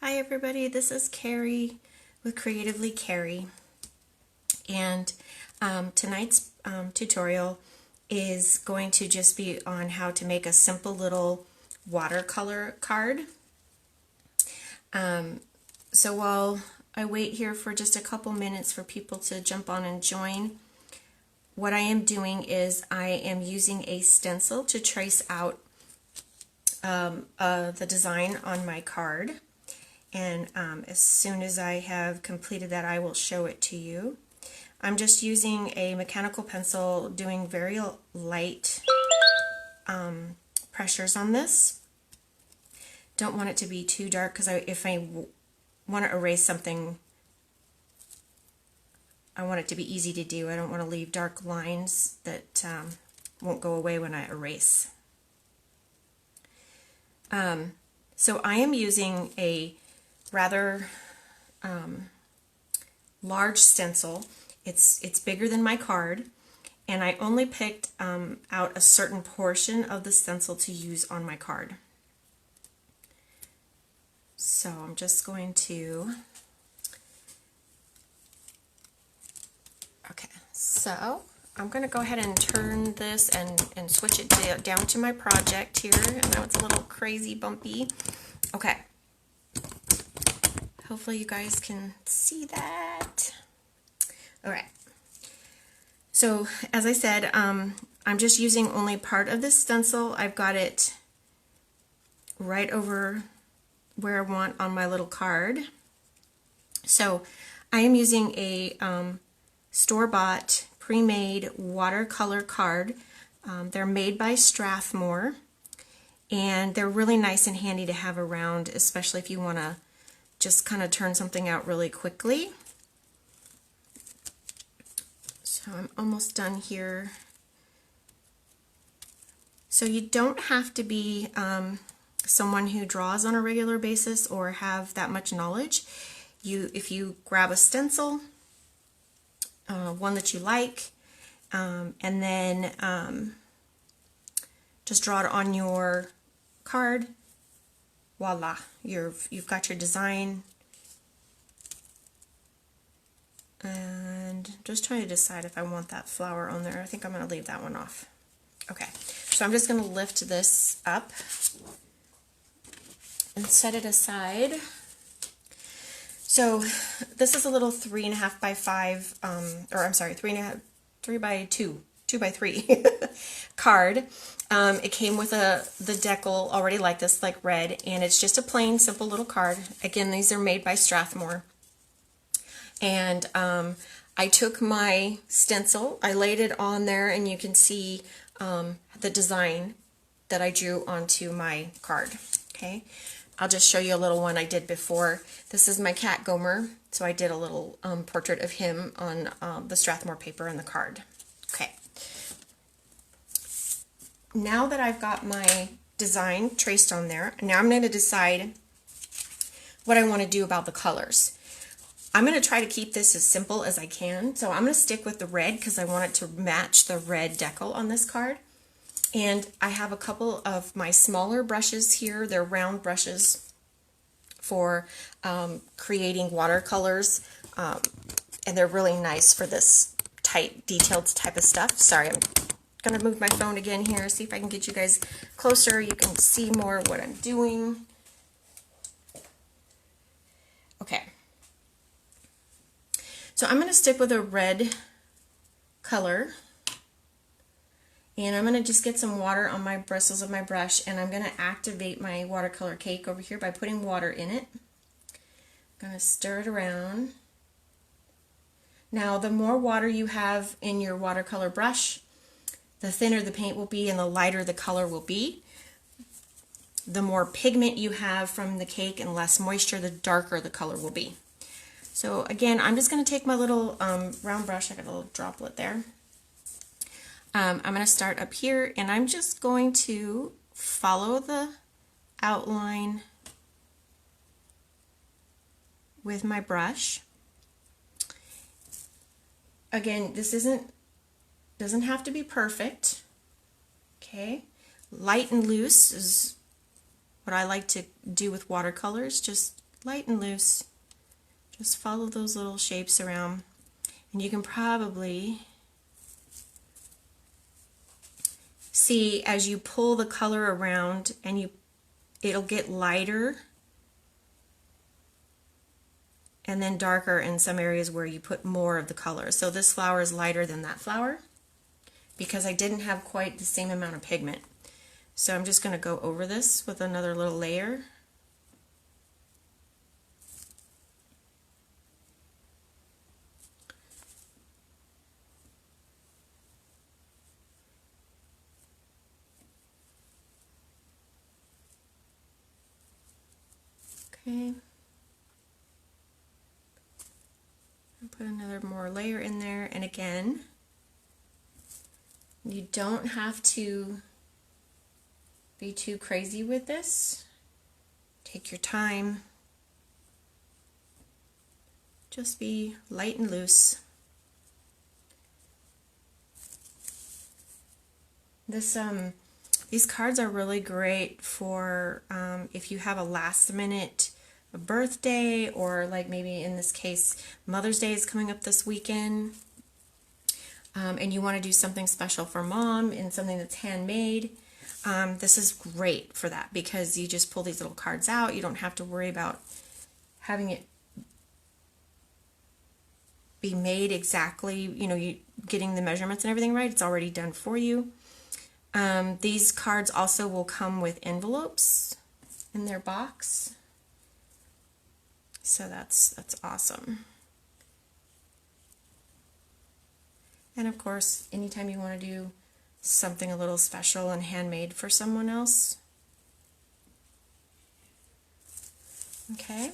Hi everybody, this is Carrie with Creatively Carrie, and tonight's tutorial is going to just be on how to make a simple little watercolor card. So while I wait here for just a couple minutes for people to jump on and join, what I am doing is I am using a stencil to trace out the design on my card. And as soon as I have completed that, I will show it to you. I'm just using a mechanical pencil, doing very light pressures on this. Don't want it to be too dark because if I want to erase something, I want it to be easy to do. I don't want to leave dark lines that won't go away when I erase. So I am using a rather large stencil. It's bigger than my card, and I only picked out a certain portion of the stencil to use on my card. So I'm just going to, okay, so I'm going to go ahead and turn this and switch it down to my project here. I know it's a little crazy bumpy. Okay. Hopefully you guys can see that. All right. So as I said, I'm just using only part of this stencil. I've got it right over where I want on my little card. So I am using a store-bought, pre-made watercolor card. They're made by Strathmore, and they're really nice and handy to have around, especially if you want to just kind of turn something out really quickly. So I'm almost done here. So you don't have to be someone who draws on a regular basis or have that much knowledge. If you grab a stencil, one that you like, and then just draw it on your card. Voila, you've got your design. And just trying to decide if I want that flower on there. I think I'm going to leave that one off. Okay, so I'm just going to lift this up and set it aside. So this is a little 3.5 by 5, or I'm sorry, 3 by 2 by 3 card. It came with the decal already like this, like red, and it's just a plain, simple little card. Again, these are made by Strathmore. And I took my stencil, I laid it on there, and you can see the design that I drew onto my card. Okay, I'll just show you a little one I did before. This is my cat Gomer, so I did a little portrait of him on the Strathmore paper on the card. Okay. Now that I've got my design traced on there, now I'm going to decide what I want to do about the colors. I'm going to try to keep this as simple as I can. So I'm going to stick with the red because I want it to match the red decal on this card. And I have a couple of my smaller brushes here. They're round brushes for creating watercolors. And they're really nice for this tight, detailed type of stuff. Sorry, I'm going to move my phone again here, see if I can get you guys closer. You can see more what I'm doing. Okay. So I'm going to stick with a red color, and I'm going to just get some water on my bristles of my brush, and I'm going to activate my watercolor cake over here by putting water in it. I'm going to stir it around. Now, the more water you have in your watercolor brush, the thinner the paint will be and the lighter the color will be. The more pigment you have from the cake and less moisture, the darker the color will be. So again, I'm just going to take my little round brush. I got a little droplet there. I'm going to start up here, and I'm just going to follow the outline with my brush. Again, this doesn't have to be perfect. Okay, light and loose is what I like to do with watercolors. Just light and loose. Just follow those little shapes around, and you can probably see as you pull the color around and it'll get lighter and then darker in some areas where you put more of the color. So this flower is lighter than that flower because I didn't have quite the same amount of pigment. So I'm just going to go over this with another little layer. Okay. I'll put another more layer in there, and again, you don't have to be too crazy with this. Take your time. Just be light and loose. These cards are really great for if you have a last minute birthday, or like maybe in this case Mother's Day is coming up this weekend, and you want to do something special for mom and something that's handmade. This is great for that because you just pull these little cards out. You don't have to worry about having it be made exactly, you getting the measurements and everything right. It's already done for you. These cards also will come with envelopes in their box. So that's awesome. And of course, anytime you want to do something a little special and handmade for someone else. Okay.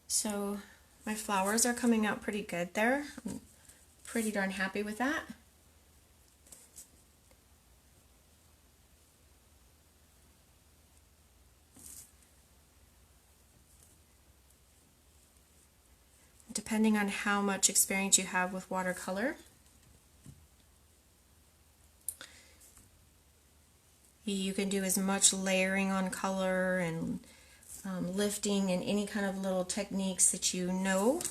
So my flowers are coming out pretty good there. I'm pretty darn happy with that. Depending on how much experience you have with watercolor, you can do as much layering on color and lifting and any kind of little techniques that you know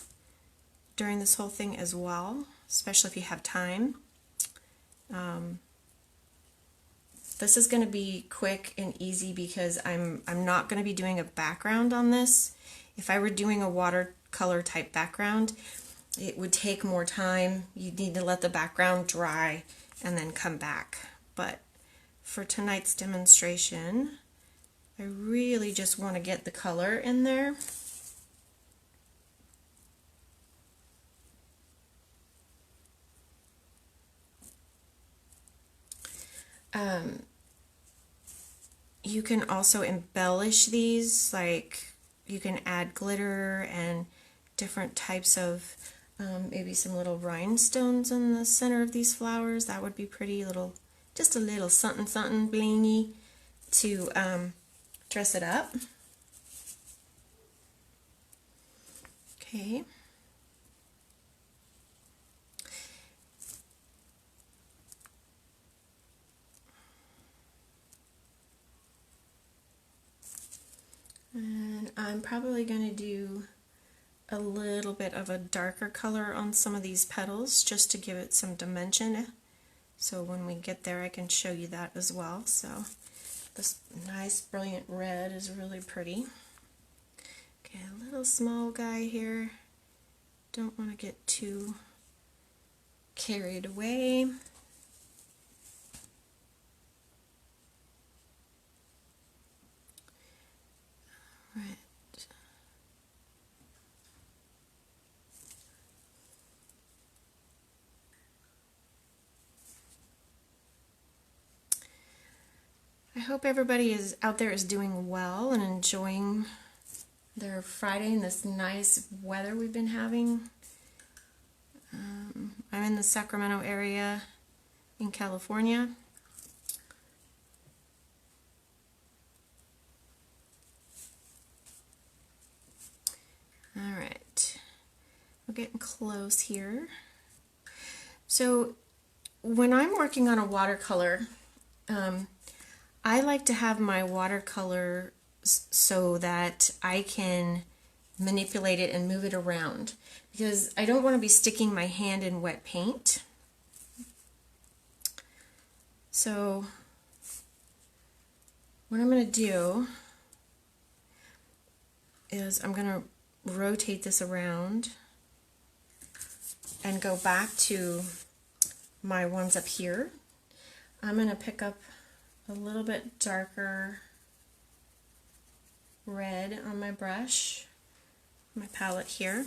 during this whole thing as well, especially if you have time. This is going to be quick and easy because I'm not going to be doing a background on this. If I were doing a watercolor type background, it would take more time. You'd need to let the background dry and then come back. But for tonight's demonstration, I really just want to get the color in there. You can also embellish these, like you can add glitter and different types of maybe some little rhinestones in the center of these flowers. That would be pretty, just a little something something blingy to dress it up. Okay. And I'm probably going to do a little bit of a darker color on some of these petals just to give it some dimension. So when we get there I can show you that as well. So this nice brilliant red is really pretty. Okay, a little small guy here. Don't want to get too carried away. Right. I hope everybody is out there is doing well and enjoying their Friday in this nice weather we've been having. I'm in the Sacramento area in California. Alright, we're getting close here. So when I'm working on a watercolor, I like to have my watercolor so that I can manipulate it and move it around, because I don't want to be sticking my hand in wet paint. So what I'm going to do is I'm going to rotate this around and go back to my ones up here. I'm going to pick up a little bit darker red on my brush, my palette here.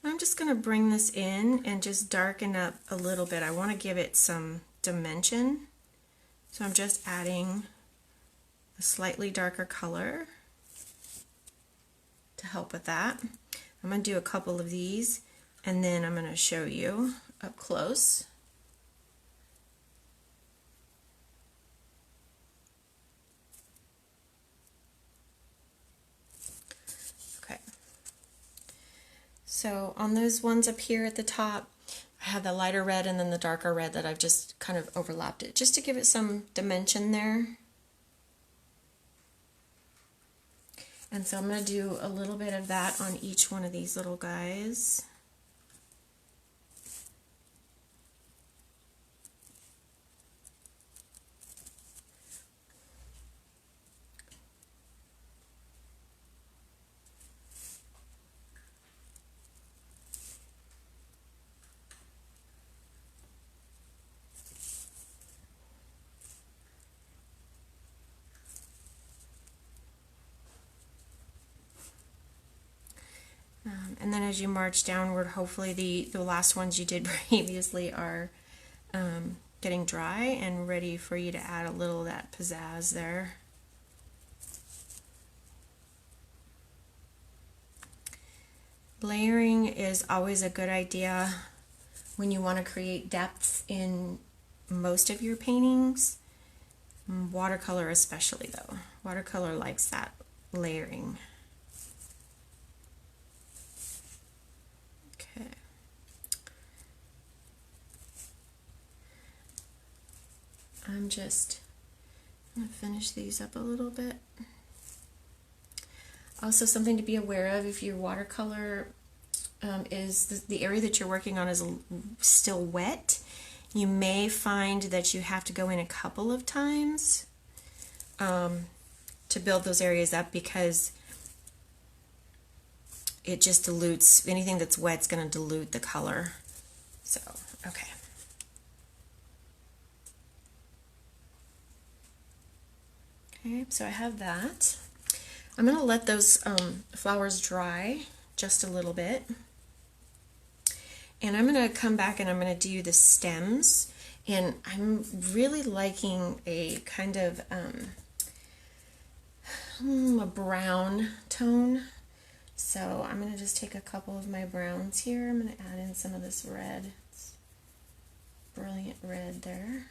And I'm just going to bring this in and just darken up a little bit. I want to give it some dimension. So I'm just adding a slightly darker color to help with that. I'm going to do a couple of these and then I'm going to show you up close. Okay. So on those ones up here at the top, I have the lighter red and then the darker red that I've just kind of overlapped it, just to give it some dimension there. And so I'm going to do a little bit of that on each one of these little guys. And then as you march downward, hopefully the last ones you did previously are getting dry and ready for you to add a little of that pizzazz there. Layering is always a good idea when you want to create depth in most of your paintings. Watercolor especially though. Watercolor likes that layering. Okay. I'm just going to finish these up a little bit. Also, something to be aware of if your watercolor is the area that you're working on is still wet, you may find that you have to go in a couple of times to build those areas up, because it just dilutes, anything that's wet is going to dilute the color. So, okay. Okay, so I have that. I'm going to let those flowers dry just a little bit. And I'm going to come back and I'm going to do the stems. And I'm really liking a kind of a brown tone. So I'm going to just take a couple of my browns here. I'm going to add in some of this red. It's brilliant red there.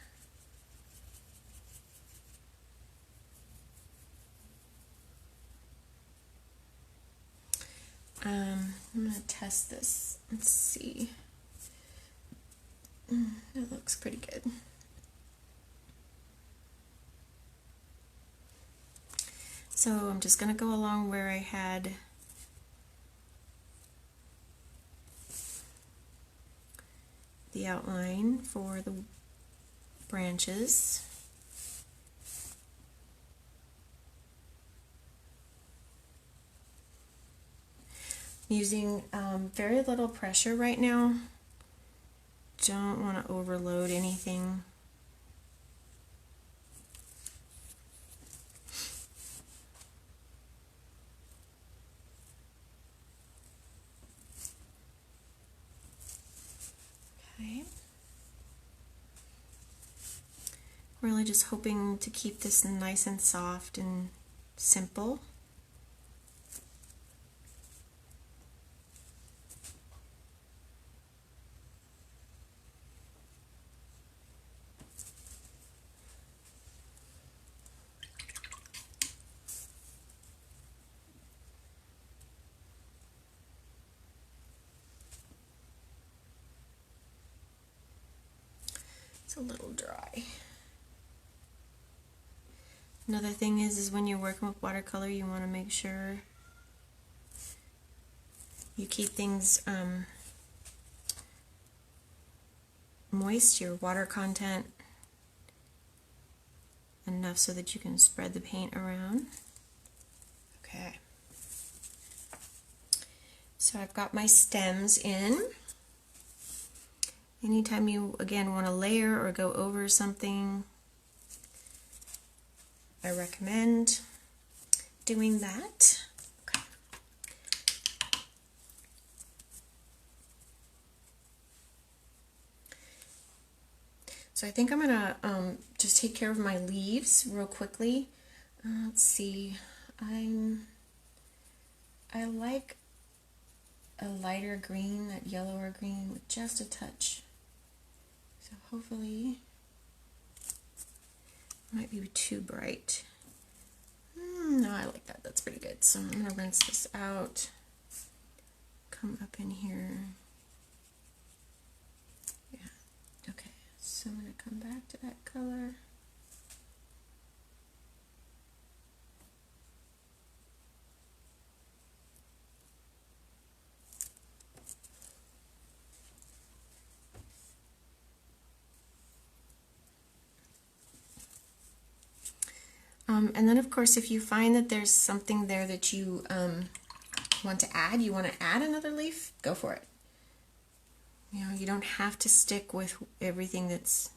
I'm going to test this. Let's see. It looks pretty good. So I'm just going to go along where I had the outline for the branches. Using very little pressure right now. Don't want to overload anything. Okay. Really just hoping to keep this nice and soft and simple. It's a little dry. Another thing is when you're working with watercolor, you want to make sure you keep things moist, your water content enough so that you can spread the paint around. Okay. So I've got my stems in. Anytime you, again, want to layer or go over something, I recommend doing that. Okay. So I think I'm gonna just take care of my leaves real quickly. Let's see. I like a lighter green, that yellower green with just a touch. So hopefully, it might be too bright. No, I like that. That's pretty good. So I'm gonna rinse this out. Come up in here. Yeah. Okay. So I'm gonna come back to that color. And then, of course, if you find that there's something there that you want to add, you want to add another leaf, go for it. You know, you don't have to stick with everything that's...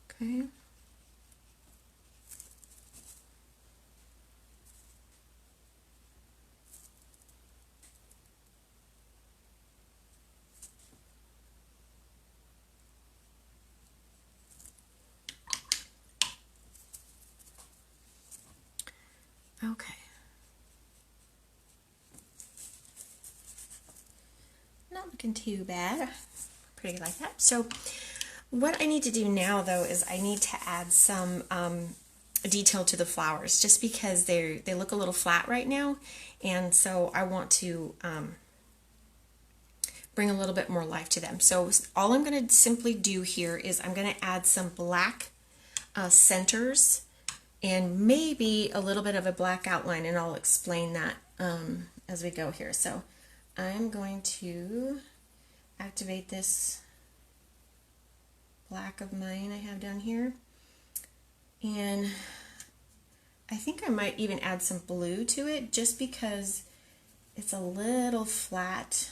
Okay. Okay. Not looking too bad. Pretty like that. So what I need to do now, though, is I need to add some detail to the flowers, just because they look a little flat right now, and so I want to bring a little bit more life to them. So all I'm going to simply do here is I'm going to add some black centers and maybe a little bit of a black outline, and I'll explain that as we go here. So I'm going to activate this black of mine I have down here, and I think I might even add some blue to it, just because it's a little flat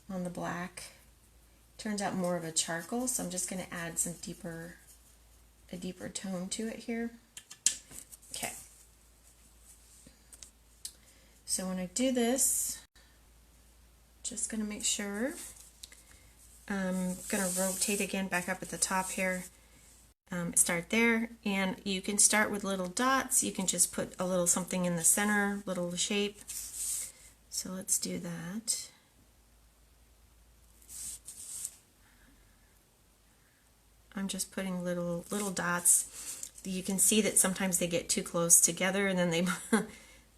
on the black. Turns out more of a charcoal, so I'm just going to add some a deeper tone to it here. Okay. So when I do this, just going to make sure, I'm going to rotate again back up at the top here. Start there, and you can start with little dots. You can just put a little something in the center, little shape. So let's do that. I'm just putting little dots. You can see that sometimes they get too close together and then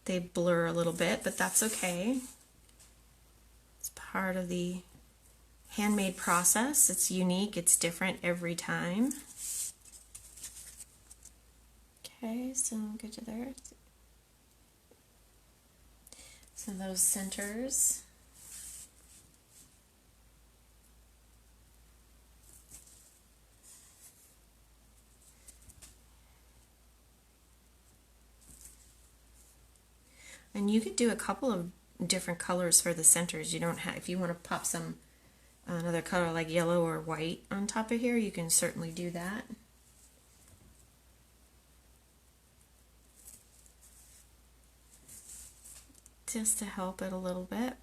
they blur a little bit, but that's okay. It's part of the handmade process. It's unique, it's different every time. Okay, so good to there. So those centers. And you could do a couple of different colors for the centers. You don't have, if you want to pop some another color like yellow or white on top of here, you can certainly do that. Just to help it a little bit.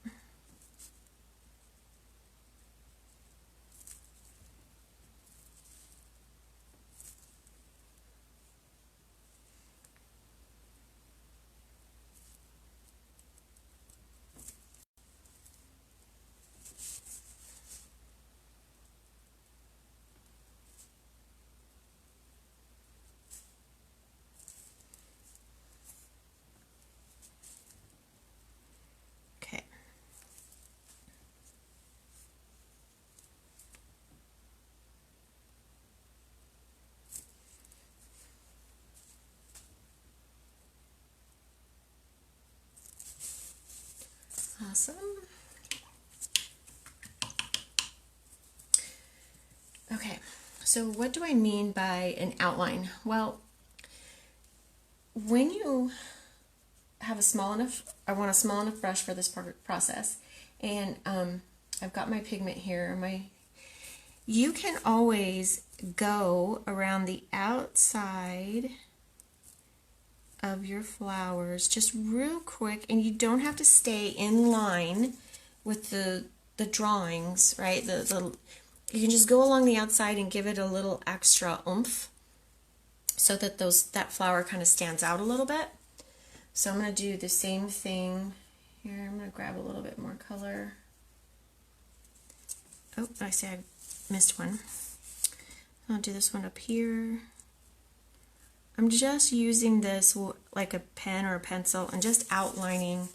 Okay, Awesome. Okay, so what do I mean by an outline? Well, when you have a small enough, I want a small enough brush for this process, and I've got my pigment here. You can always go around the outside of your flowers just real quick, and you don't have to stay in line with the drawings, right? You can just go along the outside and give it a little extra oomph so that that flower kind of stands out a little bit. So I'm going to do the same thing here. I'm going to grab a little bit more color. Oh, I see I missed one. I'll do this one up here. I'm just using this like a pen or a pencil and just outlining,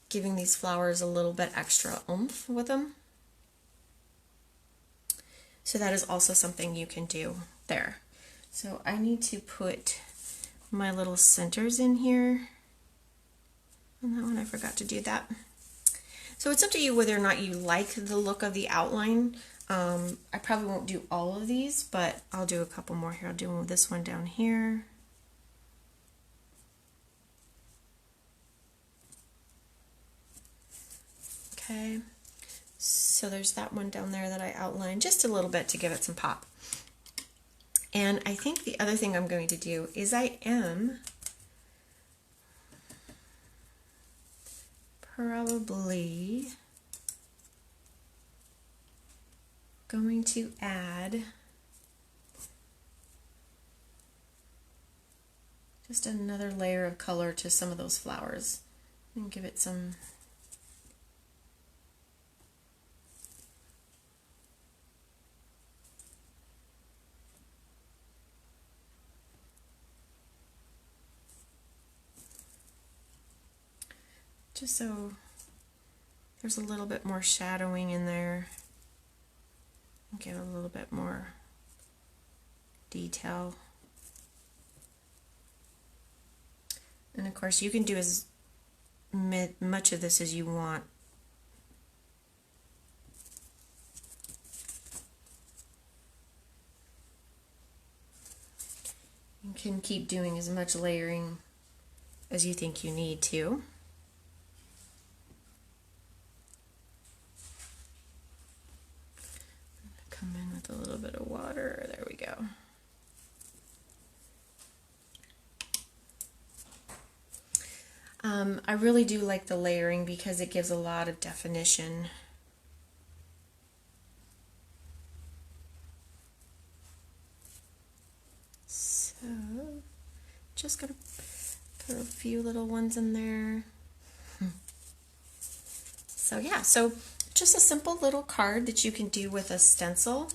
giving these flowers a little bit extra oomph with them. So that is also something you can do there. So I need to put my little centers in here. On that one I forgot to do that. So it's up to you whether or not you like the look of the outline. I probably won't do all of these, but I'll do a couple more here. I'll do this one down here. Okay, so there's that one down there that I outlined just a little bit to give it some pop. And I think the other thing I'm going to do is I am probably going to add just another layer of color to some of those flowers and give it some just so there's a little bit more shadowing in there. Give a little bit more detail. And of course you can do as much of this as you want. You can keep doing as much layering as you think you need to. Come in with a little bit of water. There we go. I really do like the layering because it gives a lot of definition. So, just gonna put a few little ones in there. So yeah, so just a simple little card that you can do with a stencil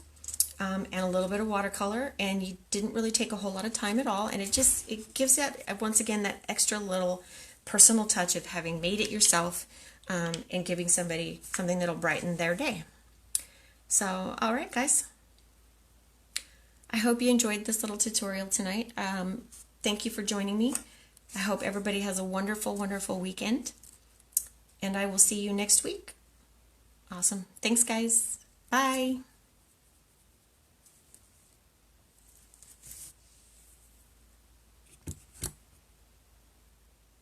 and a little bit of watercolor, and you didn't really take a whole lot of time at all, and it gives that, once again, that extra little personal touch of having made it yourself and giving somebody something that'll brighten their day. So, all right, guys. I hope you enjoyed this little tutorial tonight. Thank you for joining me. I hope everybody has a wonderful, wonderful weekend, and I will see you next week. Awesome. Thanks, guys. Bye.